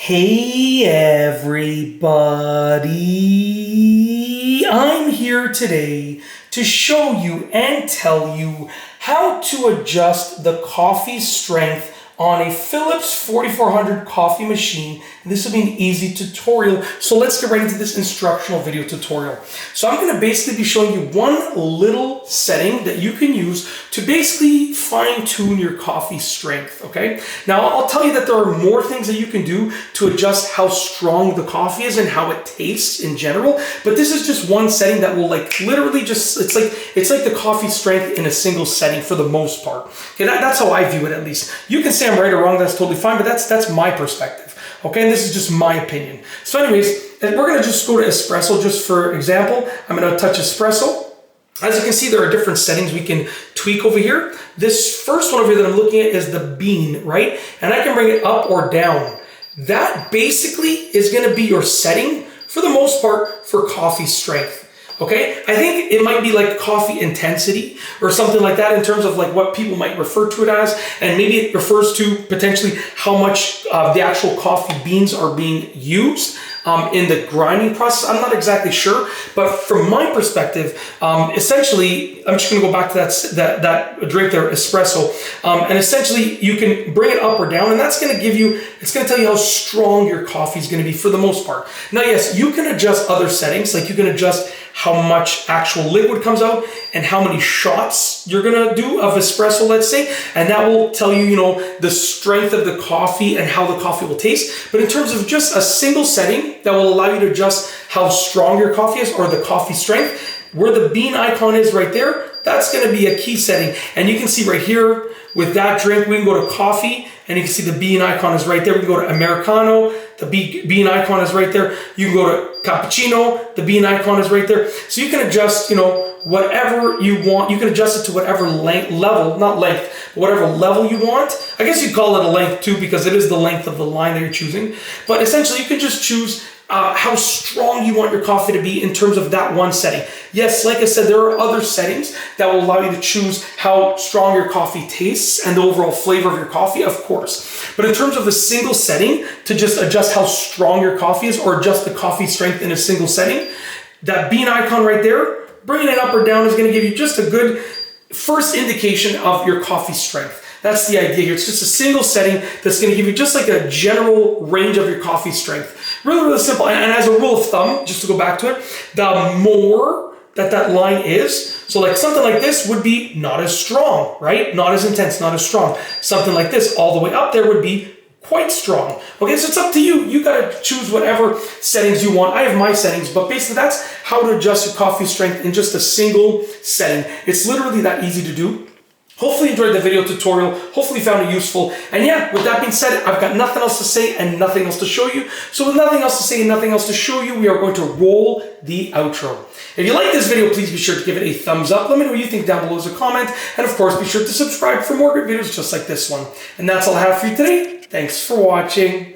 Hey everybody, I'm here today to show you and tell you how to adjust the coffee strength on a Philips 4400 coffee machine. And this will be an easy tutorial. So let's get right into this instructional video tutorial. So I'm going to basically be showing you one little setting that you can use to basically fine tune your coffee strength. Okay. Now I'll tell you that there are more things that you can do to adjust how strong the coffee is and how it tastes in general. But this is just one setting that will literally just, it's like the coffee strength in a single setting for the most part. Okay. That's how I view it at least. You can say I'm right or wrong, that's totally fine, but that's my perspective. Okay, and this is just my opinion. So anyways, we're gonna just go to espresso just for example. I'm gonna touch espresso. As you can see, there are different settings we can tweak over here. This first one over here that I'm looking at is the bean, right? And I can bring it up or down. That basically is gonna be your setting for the most part for coffee strength. Okay, I think it might be like coffee intensity or something like that in terms of like what people might refer to it as, and maybe it refers to potentially how much the actual coffee beans are being used in the grinding process. I'm not exactly sure, but from my perspective, essentially, I'm just going to go back to that drink there, espresso, and essentially you can bring it up or down, and that's going to give you, it's going to tell you how strong your coffee is going to be for the most part. Now, yes, you can adjust other settings, like you can adjust how much actual liquid comes out and how many shots you're gonna do of espresso, let's say, and that will tell you, the strength of the coffee and how the coffee will taste. But in terms of just a single setting that will allow you to adjust how strong your coffee is or the coffee strength, where the bean icon is right there, that's gonna be a key setting. And you can see right here with that drink, we can go to coffee and you can see the bean icon is right there. We can go to Americano, the bean icon is right there. You can go to cappuccino, the bean icon is right there. So you can adjust, whatever you want. You can adjust it to whatever whatever level you want. I guess you'd call it a length too, because it is the length of the line that you're choosing. But essentially you can just choose how strong you want your coffee to be in terms of that one setting. Yes, like I said, there are other settings that will allow you to choose how strong your coffee tastes and the overall flavor of your coffee, of course. But in terms of a single setting to just adjust how strong your coffee is or adjust the coffee strength in a single setting, that bean icon right there, bringing it up or down is going to give you just a good first indication of your coffee strength. That's the idea here. It's just a single setting that's going to give you just like a general range of your coffee strength. Really, really simple. And as a rule of thumb, just to go back to it, the more that line is, so like something like this would be not as strong, right? Not as intense, not as strong. Something like this all the way up there would be quite strong. Okay, so it's up to you. You got to choose whatever settings you want. I have my settings, but basically that's how to adjust your coffee strength in just a single setting. It's literally that easy to do. Hopefully you enjoyed the video tutorial. Hopefully you found it useful. And yeah, with that being said, I've got nothing else to say and nothing else to show you. So with nothing else to say and nothing else to show you, we are going to roll the outro. If you like this video, please be sure to give it a thumbs up. Let me know what you think down below as a comment. And of course, be sure to subscribe for more great videos just like this one. And that's all I have for you today. Thanks for watching.